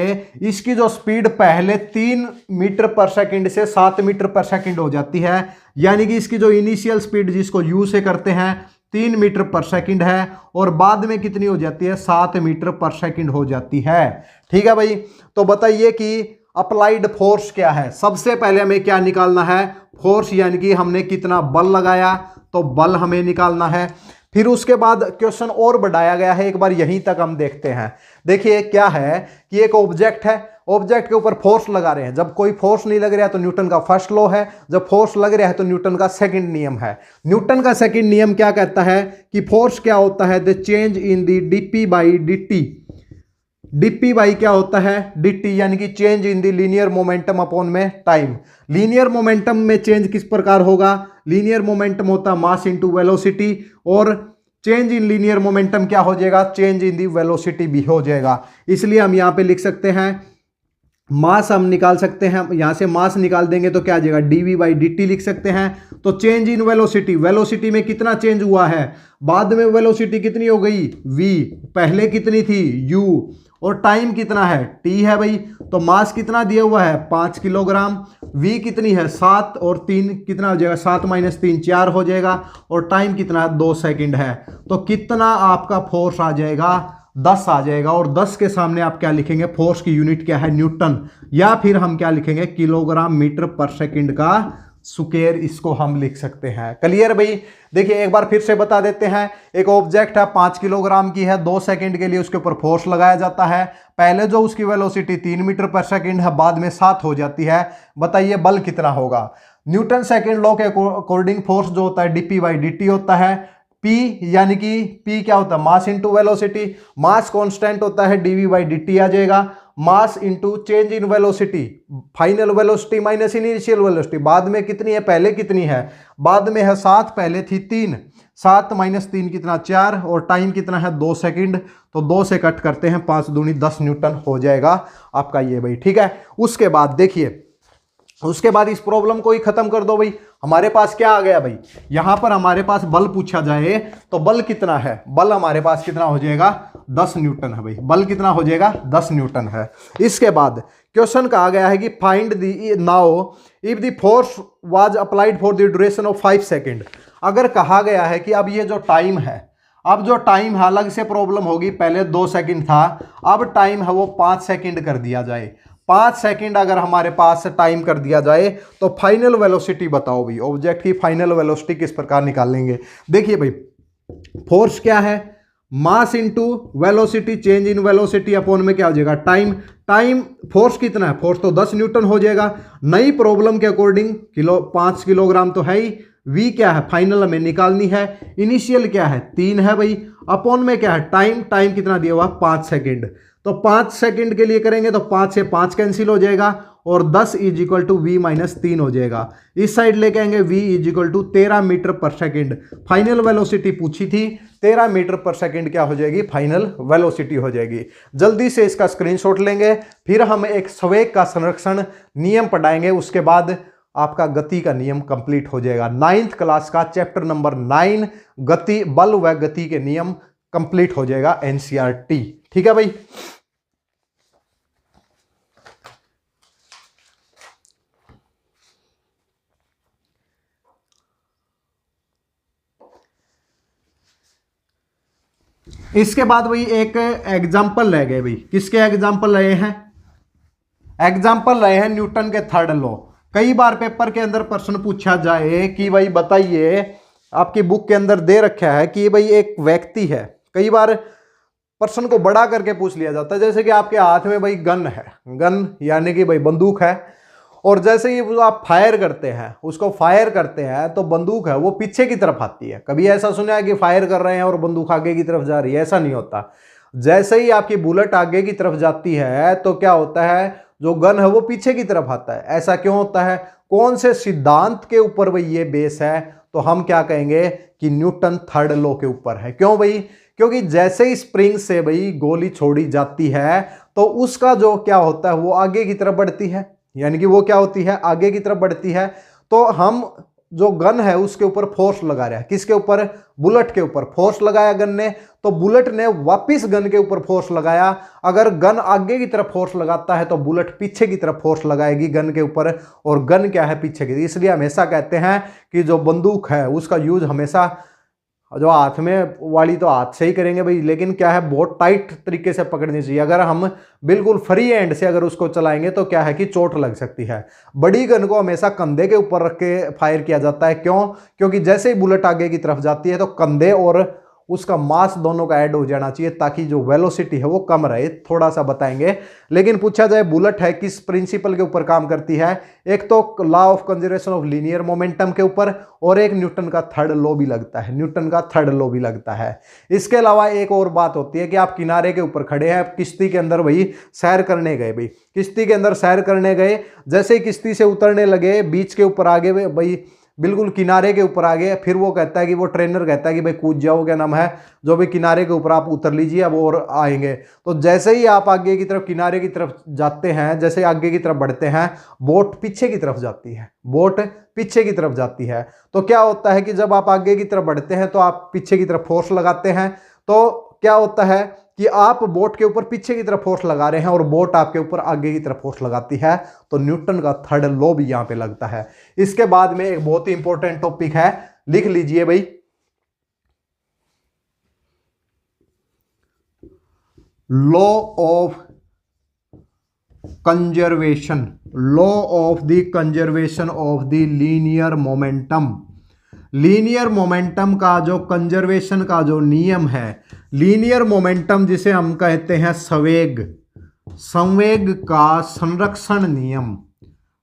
इसकी जो स्पीड पहले 3 मीटर पर सेकंड से 7 मीटर पर सेकंड हो जाती है, यानी कि इसकी जो इनिशियल स्पीड जिसको यू से करते हैं 3 मीटर पर सेकंड है, और बाद में कितनी हो जाती है, 7 मीटर पर सेकंड हो जाती है। ठीक है भाई। तो बताइए कि अप्लाइड फोर्स क्या है। सबसे पहले हमें क्या निकालना है, फोर्स, यानी कि हमने कितना बल लगाया, तो बल हमें निकालना है। फिर उसके बाद क्वेश्चन और बढ़ाया गया है, एक बार यहीं तक हम देखते हैं। देखिए क्या है कि एक ऑब्जेक्ट है, ऑब्जेक्ट के ऊपर फोर्स लगा रहे हैं। जब कोई फोर्स नहीं लग रहा है तो न्यूटन का फर्स्ट लॉ है, जब फोर्स लग रहा है तो न्यूटन का सेकंड नियम है। न्यूटन का सेकंड नियम क्या कहता है कि फोर्स क्या होता है, the change in the DP by dt। DP by क्या होता है, dt, यानी कि change in the linear momentum upon में टाइम। लीनियर मोमेंटम में चेंज किस प्रकार होगा, लीनियर मोमेंटम होता है मास इनटू वेलोसिटी, और चेंज इन लीनियर मोमेंटम क्या हो जाएगा, चेंज इन दी वेलोसिटी भी हो जाएगा। इसलिए हम यहां पे लिख सकते हैं मास, हम निकाल सकते हैं यहां से मास निकाल देंगे तो क्या आ जाएगा, dv बाई dt लिख सकते हैं। तो चेंज इन वेलोसिटी, वेलोसिटी में कितना चेंज हुआ है, बाद में वेलोसिटी कितनी हो गई v, पहले कितनी थी u, और टाइम कितना है t है भाई। तो मास कितना दिया हुआ है 5 किलोग्राम, v कितनी है 7, और 3 कितना हो जाएगा, 7 माइनस 3 4 हो जाएगा, और टाइम कितना है 2 सेकंड है। तो कितना आपका फोर्स आ जाएगा, 10 आ जाएगा। और 10 के सामने आप क्या लिखेंगे, फोर्स की यूनिट क्या है, न्यूटन, या फिर हम क्या लिखेंगे, किलोग्राम मीटर पर सेकंड का स्क्वायर, इसको हम लिख सकते हैं। क्लियर भाई। देखिए एक बार फिर से बता देते हैं, एक ऑब्जेक्ट है 5 किलोग्राम की है, 2 सेकंड के लिए उसके ऊपर फोर्स लगाया जाता है। पहले जो उसकी वेलोसिटी 3 मीटर पर सेकंड है, बाद में 7 हो जाती है। बताइए बल कितना होगा। न्यूटन सेकंड लॉ के अकॉर्डिंग फोर्स जो होता है dp बाई dt होता है। P यानी कि P क्या होता है, mass into velocity, mass constant होता है dv बाई dt आ जाएगा। Mass into change in velocity, final velocity minus initial velocity, बाद में कितनी है, पहले कितनी है, बाद में है 7, पहले थी 3, 7 माइनस 3 कितना 4, और टाइम कितना है 2 सेकंड। तो 2 से कट करते हैं, 5 दूनी 10 न्यूटन हो जाएगा आपका ये भाई। ठीक है। उसके बाद देखिए, उसके बाद इस प्रॉब्लम को ही खत्म कर दो भाई। हमारे पास क्या आ गया भाई, यहां पर हमारे पास बल पूछा जाए तो बल कितना है, बल हमारे पास कितना हो जाएगा, 10 न्यूटन है भाई। बल कितना हो जाएगा, 10 न्यूटन है। इसके बाद क्वेश्चन कहा गया है कि find the now if the force was applied for the duration of 5 second. अगर कहा गया है कि अब ये जो टाइम है, अब जो टाइम है, अलग से प्रॉब्लम होगी, पहले 2 सेकंड था, अब टाइम है वो 5 सेकंड कर दिया जाए। 5 सेकंड अगर हमारे पास टाइम कर दिया जाए तो फाइनल वेलोसिटी बताओ भाई, ऑब्जेक्ट की फाइनल वेलोसिटी किस प्रकार निकालेंगे। देखिए भाई, फोर्स क्या है, mass into velocity, change in velocity upon में क्या हो जाएगा, टाइम। टाइम फोर्स कितना है, फोर्स तो 10 न्यूटन हो जाएगा। नई प्रॉब्लम के अकॉर्डिंग 5 किलोग्राम तो है ही। v क्या है, फाइनल हमें निकालनी है। इनिशियल क्या है, 3 है भाई। अपॉन में क्या है, टाइम, टाइम कितना दिया हुआ 5 सेकंड। तो 5 सेकंड के लिए करेंगे तो 5 से 5 कैंसिल हो जाएगा, और 10 is equal to V minus 3 हो जाएगा। इस साइड लेके आएंगे, v is equal to 13 metre per second. Final velocity पूछी थी, 13 मीटर पर सेकंड क्या हो जाएगी, फाइनल वेलोसिटी हो जाएगी। जल्दी से इसका स्क्रीनशॉट लेंगे, फिर हम एक संवेग का संरक्षण नियम पढ़ाएंगे, उसके बाद आपका गति का नियम कंप्लीट हो जाएगा। 9th क्लास का चैप्टर नंबर 9 गति, बल व गति के नियम कंप्लीट हो जाएगा एनसीईआरटी। ठीक है भाई। इसके बाद भाई एक एग्जाम्पल रह गए भाई। किसके एग्जाम्पल रहे हैं, एग्जाम्पल रहे हैं न्यूटन के थर्ड लॉ। कई बार पेपर के अंदर प्रश्न पूछा जाए कि भाई बताइए, आपकी बुक के अंदर दे रखा है कि भाई एक व्यक्ति है, कई बार प्रश्न को बड़ा करके पूछ लिया जाता है। जैसे कि आपके हाथ में भाई गन है, गन यानी कि भाई बंदूक है, और जैसे ही वो आप फायर करते हैं, उसको फायर करते हैं तो बंदूक है वो पीछे की तरफ आती है। कभी ऐसा सुना है कि फायर कर रहे हैं और बंदूक आगे की तरफ जा रही है? ऐसा नहीं होता। जैसे ही आपकी बुलेट आगे की तरफ जाती है तो क्या होता है, जो गन है वो पीछे की तरफ आता है। ऐसा क्यों होता है? कौन से सिद्धांत के ऊपर भाई ये बेस है? तो हम क्या कहेंगे कि न्यूटन थर्ड लॉ के ऊपर है। क्यों भाई? क्योंकि जैसे ही स्प्रिंग से भाई गोली छोड़ी जाती है तो उसका जो क्या होता है वो आगे की तरफ बढ़ती है, यानी कि वो क्या होती है, आगे की तरफ बढ़ती है। तो हम जो गन है उसके ऊपर फोर्स लगा रहे हैं। किसके ऊपर? बुलेट के ऊपर फोर्स लगाया गन ने, तो बुलेट ने वापिस गन के ऊपर फोर्स लगाया। अगर गन आगे की तरफ फोर्स लगाता है तो बुलेट पीछे की तरफ फोर्स लगाएगी गन के ऊपर, और गन क्या है? पीछे की। इसलिए हमेशा कहते हैं कि जो बंदूक है उसका यूज हमेशा जो हाथ में वाली तो हाथ से ही करेंगे भाई, लेकिन क्या है, बहुत टाइट तरीके से पकड़नी चाहिए। अगर हम बिल्कुल फ्री हैंड से अगर उसको चलाएंगे तो क्या है कि चोट लग सकती है। बड़ी गन को हमेशा कंधे के ऊपर रख के फायर किया जाता है। क्यों? क्योंकि जैसे ही बुलेट आगे की तरफ जाती है तो कंधे और उसका मास दोनों का ऐड हो जाना चाहिए ताकि जो वेलोसिटी है वो कम रहे। थोड़ा सा बताएंगे, लेकिन पूछा जाए बुलेट है किस प्रिंसिपल के ऊपर काम करती है? एक तो law of conservation of linear momentum के ऊपर, और एक न्यूटन का थर्ड लॉ भी लगता है, न्यूटन का थर्ड लॉ भी लगता है। इसके अलावा एक और बात होती है कि आप किनारे के ऊपर खड़े हैं, किश्ती के अंदर भाई सैर करने गए, भाई किश्ती के अंदर सैर करने गए, जैसे ही किश्ती से उतरने लगे बीच के ऊपर आगे भाई बिल्कुल किनारे के ऊपर आ गए, फिर वो कहता है कि वो ट्रेनर कहता है कि भाई कूद जाओ, क्या नाम है, जो भी किनारे के ऊपर आप उतर लीजिए अब और आएंगे। तो जैसे ही आप आगे की तरफ किनारे की तरफ जाते हैं, जैसे आगे की तरफ बढ़ते हैं, बोट पीछे की तरफ जाती है, बोट पीछे की तरफ जाती है। तो क्या होता है कि जब आप आगे की तरफ बढ़ते हैं तो आप पीछे की तरफ फोर्स लगाते हैं, तो क्या होता है कि आप बोट के ऊपर पीछे की तरफ फोर्स लगा रहे हैं और बोट आपके ऊपर आगे की तरफ फोर्स लगाती है। तो न्यूटन का थर्ड लॉ भी यहां पे लगता है। इसके बाद में एक बहुत ही इंपॉर्टेंट टॉपिक है, लिख लीजिए भाई, law of conservation, law of the conservation of the linear momentum. Linear momentum का जो कंजर्वेशन का जो नियम है, लीनियर मोमेंटम जिसे हम कहते हैं संवेग, संवेग का संरक्षण नियम,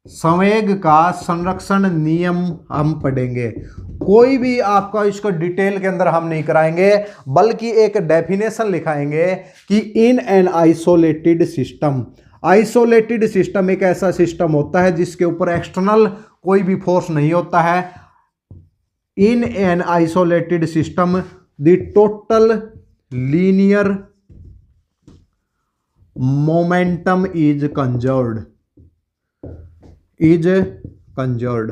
संवेग का संरक्षण नियम हम पढ़ेंगे। कोई भी आपका इसको डिटेल के अंदर हम नहीं कराएंगे, बल्कि एक डेफिनेशन लिखाएंगे कि in an isolated system, isolated system एक ऐसा सिस्टम होता है जिसके ऊपर एक्सटर्नल कोई भी फोर्स नहीं होता है। In an isolated system the total linear momentum is conserved, is conserved.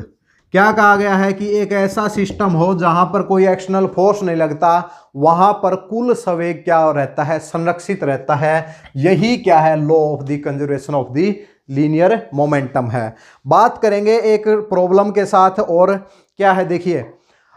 क्या कहा गया है कि एक ऐसा सिस्टम हो जहां पर कोई एक्सटर्नल फोर्स नहीं लगता, वहां पर कुल संवेग क्या रहता है? संरक्षित रहता है। यही क्या है? Law of the conservation of the linear momentum है। बात करेंगे एक प्रॉब्लम के साथ, और क्या है देखिए,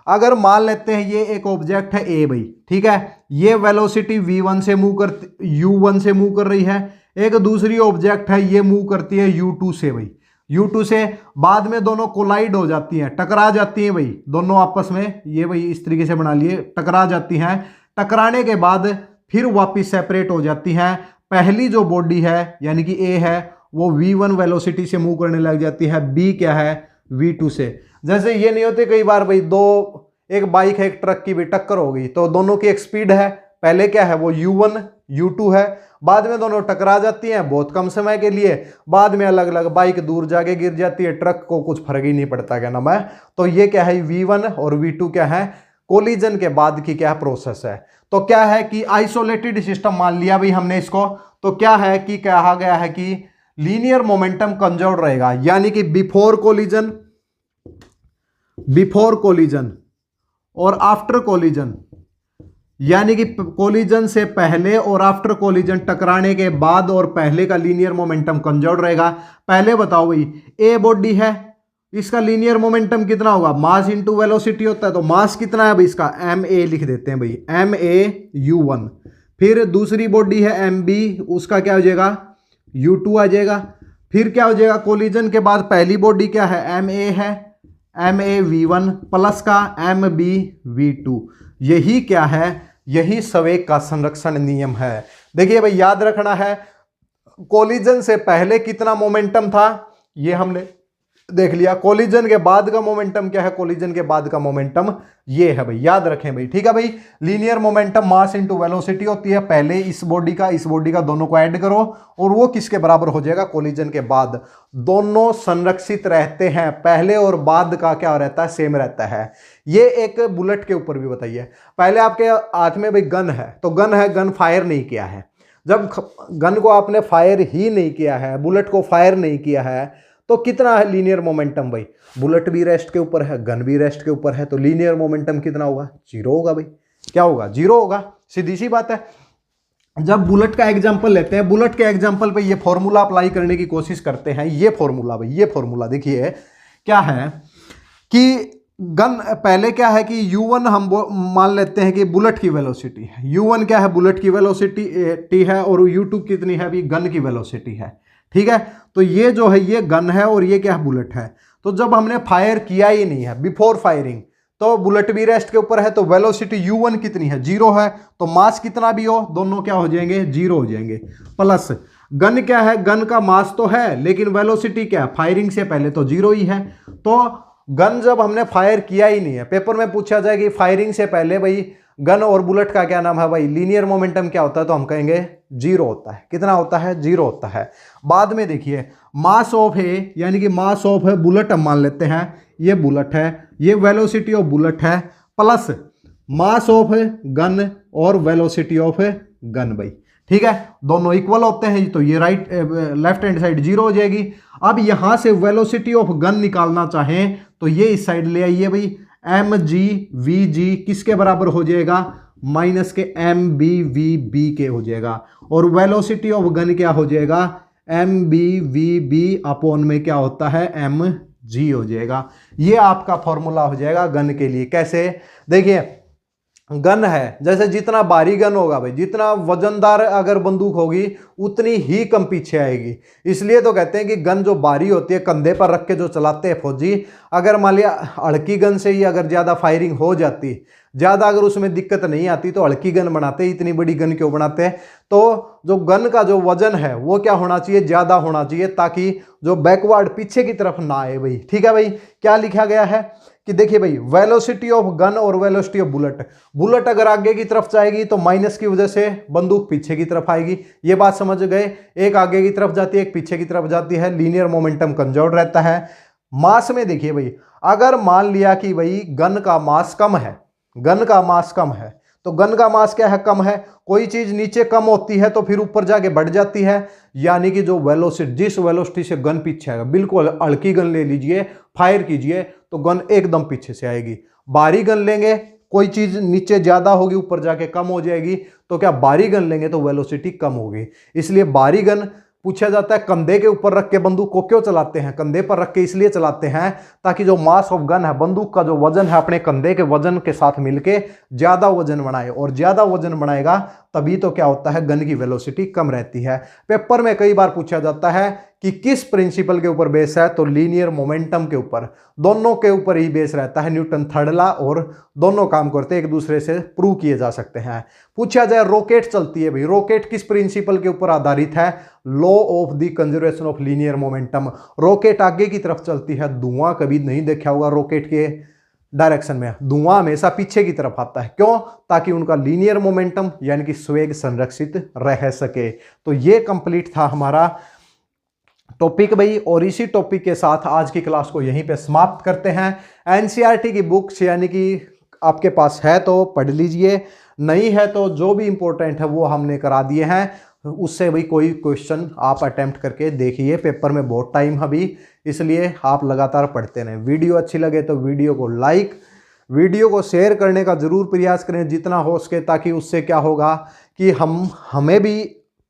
अगर मान लेते हैं ये एक ऑब्जेक्ट है ए भाई, ठीक है, ये वेलोसिटी v1 से मूव कर u1 से मूव कर रही है। एक दूसरी ऑब्जेक्ट है ये मूव करती है u2 से भाई, u2 से। बाद में दोनों कोलाइड हो जाती हैं, टकरा जाती हैं भाई, दोनों आपस में ये भाई इस तरीके से बना लिए, टकरा जाती हैं। टकराने के बाद फिर वापिस सेपरेट हो जाती हैं। पहली जो बॉडी है यानी कि ए है वो v1 वेलोसिटी से मूव करने लग जाती है, b क्या है? v2 से। जैसे ये नहीं होते कई बार भाई, दो एक बाइक है एक ट्रक की भी टक्कर हो गई, तो दोनों की एक स्पीड है, पहले क्या है वो u1 u2 है, बाद में दोनों टकरा जाती हैं बहुत कम समय के लिए, बाद में अलग अलग, बाइक दूर जाके गिर जाती है, ट्रक को कुछ फर्क ही नहीं पड़ता, क्या नाम है। तो ये क्या है? v1 और v2 क्या है? कोलिजन के बाद की क्या प्रोसेस है। तो क्या है कि आइसोलेटेड सिस्टम मान लिया भाई हमने इसको, तो क्या है कि कहा गया है कि लीनियर मोमेंटम कंजर्व्ड रहेगा, यानी कि बिफोर कोलिजन, बिफोर कोलिजन और आफ्टर कोलिजन, यानी कि कोलिजन से पहले और आफ्टर कोलिजन, टकराने के बाद और पहले का लीनियर मोमेंटम कंजर्व्ड रहेगा। पहले बताओ भाई, ए बॉडी है, इसका लीनियर मोमेंटम कितना होगा? मास इंटू वेलोसिटी होता है, तो मास कितना है भाई इसका? ma लिख देते हैं भाई, ma u1। फिर दूसरी बॉडी है mb, उसका क्या हो जाएगा? u2 आ जाएगा। फिर क्या हो जाएगा? कोलिजन के बाद पहली बॉडी क्या है? ma है, ma v1 प्लस का mb v2। यही क्या है? यही संवेग का संरक्षण नियम है। देखिए भाई, याद रखना है, कोलिजन से पहले कितना मोमेंटम था ये हमने देख लिया, कोलिजन के बाद का मोमेंटम क्या है, कोलिजन के बाद का मोमेंटम ये है भाई, याद रखें भाई, ठीक है भाई। Linear momentum mass into velocity होती है, पहले इस बॉडी का दोनों को ऐड करो और वो किसके बराबर हो जाएगा, कोलिजन के बाद। दोनों संरक्षित रहते हैं, पहले और बाद का क्या रहता है, सेम रहता है। ये एक बुलेट के ऊपर भी बताइए, पहले आपके हाथ में भाई गन है, तो गन है, गन फायर नहीं किया है, जब गन को आपने फायर ही नहीं किया है, बुलेट को फायर नहीं किया है, तो कितना है लीनियर मोमेंटम भाई, बुलेट भी रेस्ट के ऊपर है, गन भी रेस्ट के ऊपर है, तो लीनियर मोमेंटम कितना होगा, जीरो होगा भाई। क्या होगा, जीरो होगा, सीधी सी बात है। जब बुलेट का एग्जांपल लेते हैं, बुलेट के एग्जांपल पे ये फॉर्मूला अप्लाई करने की कोशिश करते हैं, ये फॉर्मूला भाई, ये फॉर्मूला देखिए क्या है कि गन पहले क्या है कि u1 हम मान लेते हैं कि बुलेट की वेलोसिटी है, u1 क्या है, बुलेट की वेलोसिटी है, और u2 कितनी है अभी, गन की वेलोसिटी है, ठीक है। तो ये जो है ये गन है और ये क्या है, बुलेट है। तो जब हमने फायर किया ही नहीं है, बिफोर फायरिंग, तो बुलेट भी रेस्ट के ऊपर है, तो वेलोसिटी u1 कितनी है, जीरो है, तो मास कितना भी हो दोनों क्या हो जाएंगे, जीरो हो जाएंगे। प्लस गन क्या है, गन का मास तो है लेकिन वेलोसिटी क्या है, फायरिंग से पहले तो जीरो ही है। तो गन जब हमने फायर किया ही नहीं है, पेपर में पूछा जाए कि फायरिंग से पहले भाई गन और बुलेट का क्या नाम है भाई, लीनियर मोमेंटम क्या होता है, तो हम कहेंगे जीरो होता है। कितना होता है, जीरो होता है। बाद में देखिए मास ऑफ है, यानी कि मास ऑफ है बुलेट हम मान लेते हैं, ये बुलेट है, ये वेलोसिटी ऑफ बुलेट है, प्लस मास ऑफ गन और वेलोसिटी ऑफ गन भाई, ठीक है, दोनों इक्वल होते हैं, तो ये right left hand side zero हो जाएगी। अब यहां से वेलोसिटी ऑफ गन निकालना चाहें तो ये इस साइड ले आइए भाई, एम जी वी जी किसके बराबर हो जाएगा, माइनस के एम बी वी बी के हो जाएगा, और वेलोसिटी ऑफ गन क्या हो जाएगा, M B V B upon में क्या होता है, एम जी हो जाएगा। ये आपका फॉर्मूला हो जाएगा गन के लिए। कैसे, देखिए गन है, जैसे जितना भारी गन होगा भाई, जितना वजनदार अगर बंदूक होगी उतनी ही कम पीछे आएगी। इसलिए तो कहते हैं कि गन जो भारी होती है कंधे पर रख के जो चलाते हैं फौजी, अगर मान लिया हल्की गन से ही अगर ज़्यादा फायरिंग हो जाती, ज़्यादा अगर उसमें दिक्कत नहीं आती तो हल्की गन बनाते, इतनी बड़ी गन क्यों बनाते हैं। तो जो गन का जो वजन है वो क्या होना चाहिए, ज़्यादा होना चाहिए, ताकि जो बैकवर्ड पीछे की तरफ ना आए भाई, ठीक है भाई। क्या लिखा गया है कि देखिए भाई, वेलोसिटी ऑफ गन और वेलोसिटी ऑफ बुलेट, बुलेट अगर आगे की तरफ जाएगी तो माइनस की वजह से बंदूक पीछे की तरफ आएगी, ये बात समझ गए। एक आगे की तरफ जाती है, एक पीछे की तरफ जाती है, लीनियर मोमेंटम कंजर्व रहता है। मास में देखिए भाई, अगर मान लिया कि भाई गन का मास कम है, गन का मास कम है, तो गन का मास क्या है, कम है। कोई चीज नीचे कम होती है तो फिर ऊपर जाके बढ़ जाती है, यानी कि जो वेलोसिटी, जिस वेलोसिटी से गन पीछे आएगा, बिल्कुल हल्की गन ले लीजिए, फायर कीजिए तो गन एकदम पीछे से आएगी। भारी गन लेंगे, कोई चीज नीचे ज्यादा होगी ऊपर जाके कम हो जाएगी, तो क्या भारी गन लेंगे तो वेलोसिटी कम होगी। इसलिए भारी गन पूछा जाता है कंधे के ऊपर रख के बंदूक को क्यों चलाते हैं, कंधे पर रख के इसलिए चलाते हैं ताकि जो मास ऑफ गन है, बंदूक का जो वजन है अपने कंधे के वजन के साथ मिलके ज्यादा वजन बनाए, और ज्यादा वजन बनाएगा तभी तो क्या होता है, गन की वेलोसिटी कम रहती है। पेपर में कई बार पूछा जाता है कि किस प्रिंसिपल के ऊपर बेस है, तो लीनियर मोमेंटम के ऊपर, दोनों के ऊपर ही बेस रहता है, न्यूटन थर्ड लॉ, और दोनों काम करते हैं, एक दूसरे से प्रूव किए जा सकते हैं। पूछा जाए रॉकेट चलती है भाई, रॉकेट किस प्रिंसिपल के ऊपर आधारित है, law of the conservation of linear momentum. Rocket आगे की तरफ चलती है, धुआं कभी नहीं देखा होगा रॉकेट के डायरेक्शन में, धुआं हमेशा पीछे की तरफ आता है, क्यों, ताकि उनका लीनियर मोमेंटम यानी कि स्वेग संरक्षित रह सके। तो ये कंप्लीट था हमारा टॉपिक भाई, और इसी टॉपिक के साथ आज की क्लास को यहीं पे समाप्त करते हैं। एनसीईआरटी की बुक्स यानी कि आपके पास है तो पढ़ लीजिए, नहीं है तो जो भी इंपॉर्टेंट है वो हमने करा दिए हैं, उससे भाई कोई क्वेश्चन आप अटेम्प्ट करके देखिए। पेपर में बहुत टाइम है अभी, इसलिए आप लगातार पढ़ते रहें। वीडियो अच्छी लगे तो वीडियो को लाइक, वीडियो को शेयर करने का ज़रूर प्रयास करें जितना हो सके, ताकि उससे क्या होगा कि हमें भी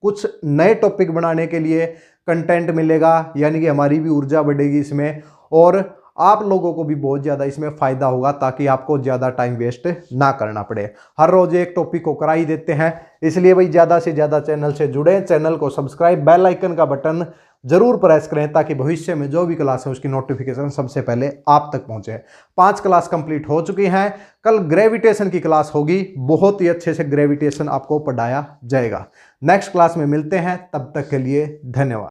कुछ नए टॉपिक बनाने के लिए कंटेंट मिलेगा, यानी कि हमारी भी ऊर्जा बढ़ेगी इसमें, और आप लोगों को भी बहुत ज़्यादा इसमें फ़ायदा होगा, ताकि आपको ज़्यादा टाइम वेस्ट ना करना पड़े। हर रोज़ एक टॉपिक को करा ही देते हैं, इसलिए भाई ज़्यादा से ज़्यादा चैनल से जुड़ें, चैनल को सब्सक्राइब, बेल आइकन का बटन जरूर प्रेस करें, ताकि भविष्य में जो भी क्लास है उसकी नोटिफिकेशन सबसे पहले आप तक पहुंचे। 5 क्लास कंप्लीट हो चुकी हैं। कल ग्रेविटेशन की क्लास होगी, बहुत ही अच्छे से ग्रेविटेशन आपको पढ़ाया जाएगा। नेक्स्ट क्लास में मिलते हैं, तब तक के लिए धन्यवाद।